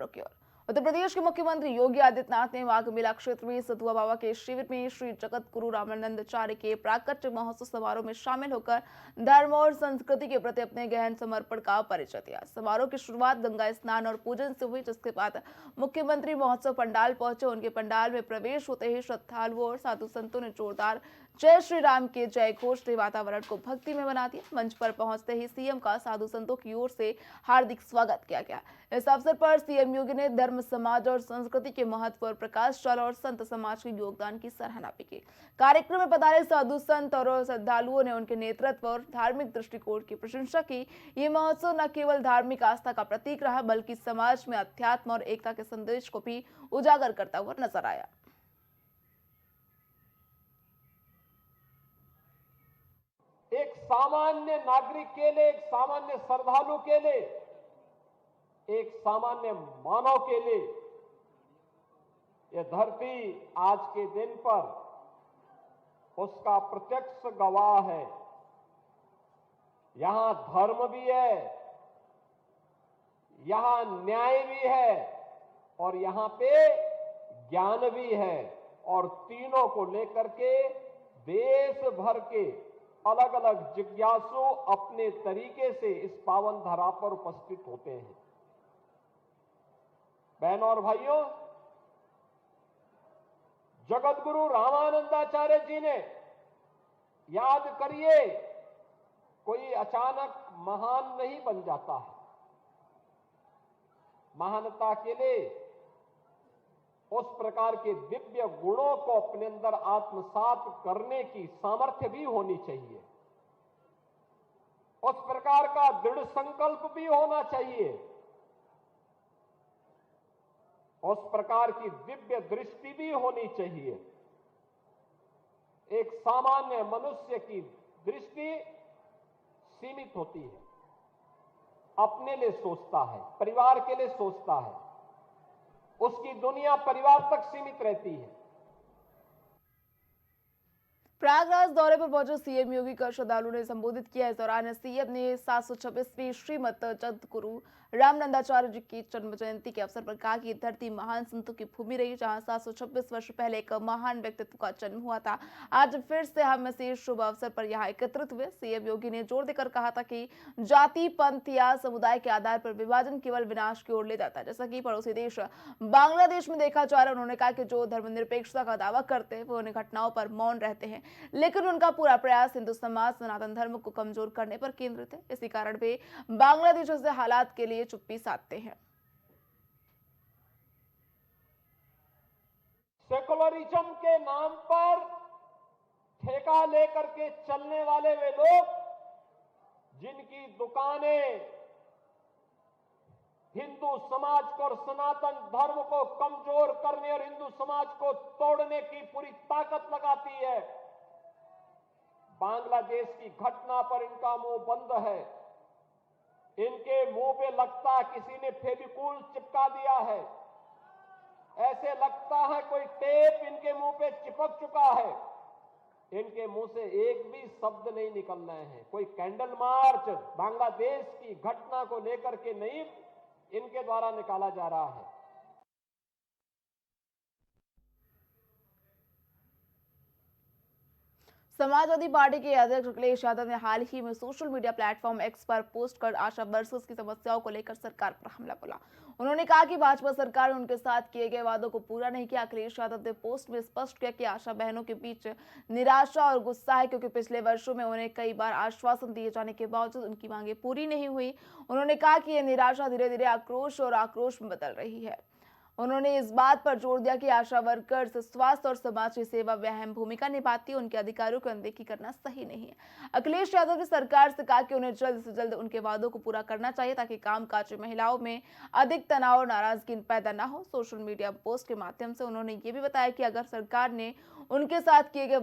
खबरों की ओर। उत्तर प्रदेश के मुख्यमंत्री योगी आदित्यनाथ ने माघ मेला क्षेत्र में सतुआ बाबा के शिविर में श्री जगत गुरु रामानंदाचार्य के प्राकट्य महोत्सव समारोह में शामिल होकर धर्म और संस्कृति के प्रति अपने गहन समर्पण का परिचय दिया। समारोह की शुरुआत गंगा स्नान और पूजन से हुई, जिसके बाद मुख्यमंत्री महोत्सव पंडाल पहुंचे। उनके पंडाल में प्रवेश होते ही श्रद्धालुओं और साधु संतों ने जोरदार जय श्री राम के जय घोष से वातावरण को भक्ति में बना दिया। मंच पर पहुंचते ही सीएम का साधु संतों की ओर से हार्दिक स्वागत किया गया। इस अवसर पर सीएम योगी ने धर्म, समाज और संस्कृति के महत्व पर प्रकाश डाला और संत समाज के योगदान की सराहना भी की। कार्यक्रम में पधारे साधु संत और श्रद्धालुओं ने उनके नेतृत्व और धार्मिक दृष्टिकोण की प्रशंसा की। ये महोत्सव न केवल धार्मिक आस्था का प्रतीक रहा, बल्कि समाज में अध्यात्म और एकता के संदेश को भी उजागर करता हुआ नजर आया। एक सामान्य नागरिक के लिए, एक सामान्य श्रद्धालु के लिए, एक सामान्य मानव के लिए यह धरती आज के दिन पर उसका प्रत्यक्ष गवाह है। यहां धर्म भी है, यहां न्याय भी है और यहां पे ज्ञान भी है, और तीनों को लेकर के देश भर के अलग अलग जिज्ञासु अपने तरीके से इस पावन धरा पर उपस्थित होते हैं। बहनों और भाइयों, जगत गुरु रामानंदाचार्य जी ने, याद करिए, कोई अचानक महान नहीं बन जाता है। महानता के लिए उस प्रकार के दिव्य गुणों को अपने अंदर आत्मसात करने की सामर्थ्य भी होनी चाहिए, उस प्रकार का दृढ़ संकल्प भी होना चाहिए, उस प्रकार की दिव्य दृष्टि भी होनी चाहिए। एक सामान्य मनुष्य की दृष्टि सीमित होती है, अपने लिए सोचता है, परिवार के लिए सोचता है, उसकी दुनिया परिवार तक सीमित रहती है। प्रयागराज दौरे पर पहुंचे सीएम योगी का श्रद्धालुओं ने संबोधित किया। इस दौरान सीएम ने 726वीं श्रीमद जगत गुरु रामानंदाचार्य जी की जन्म जयंती के अवसर पर कहा कि ये धरती महान संतों की भूमि रही, जहां 726 वर्ष पहले एक महान व्यक्तित्व का जन्म हुआ था। आज फिर से हम इस शुभ अवसर पर यहाँ एकत्रित हुए। सीएम योगी ने जोर देकर कहा था कि जाति, पंथ या समुदाय के आधार पर विभाजन केवल विनाश की ओर ले जाता है, जैसा कि पड़ोसी देश बांग्लादेश में देखा जा रहा है। उन्होंने कहा कि जो धर्मनिरपेक्षता का दावा करते हैं वो उन घटनाओं पर मौन रहते हैं, लेकिन उनका पूरा प्रयास हिंदू समाज, सनातन धर्म को कमजोर करने पर केंद्रित है। इसी कारण वे बांग्लादेश जैसे हालात के लिए चुप्पी साधते हैं। सेकुलरिज्म के नाम पर ठेका लेकर के चलने वाले वे लोग, जिनकी दुकानें हिंदू समाज को और सनातन धर्म को कमजोर करने और हिंदू समाज को तोड़ने की पूरी ताकत लगाती है, बांग्लादेश की घटना पर इनका मुंह बंद है। इनके मुंह पे लगता किसी ने फेविकोल चिपका दिया है, ऐसे लगता है कोई टेप इनके मुंह पे चिपक चुका है। इनके मुंह से एक भी शब्द नहीं निकल रहे हैं। कोई कैंडल मार्च बांग्लादेश की घटना को लेकर के नहीं इनके द्वारा निकाला जा रहा है। समाजवादी पार्टी के अध्यक्ष अखिलेश यादव ने हाल ही में सोशल मीडिया प्लेटफॉर्म एक्स पर पोस्ट कर आशा वर्कर्स की समस्याओं को लेकर सरकार पर हमला बोला। उन्होंने कहा कि भाजपा सरकार ने उनके साथ किए गए वादों को पूरा नहीं किया। अखिलेश यादव ने पोस्ट में स्पष्ट किया कि आशा बहनों के बीच निराशा और गुस्सा है, क्योंकि पिछले वर्षों में उन्हें कई बार आश्वासन दिए जाने के बावजूद उनकी मांगे पूरी नहीं हुई। उन्होंने कहा कि यह निराशा धीरे धीरे आक्रोश और आक्रोश में बदल रही है। उन्होंने इस बात पर जोर दिया कि आशा वर्कर्स स्वास्थ्य और समाज की सेवा में अहम भूमिका निभाती है, उनके अधिकारों की अनदेखी करना सही नहीं है। अखिलेश यादव ने सरकार से कहा कि उन्हें जल्द से जल्द उनके वादों को पूरा करना चाहिए, ताकि कामकाजी महिलाओं में अधिक तनाव और नाराजगी पैदा न हो। सोशल मीडिया पोस्ट के माध्यम से उन्होंने ये भी बताया कि अगर सरकार ने उनके साथ किए गए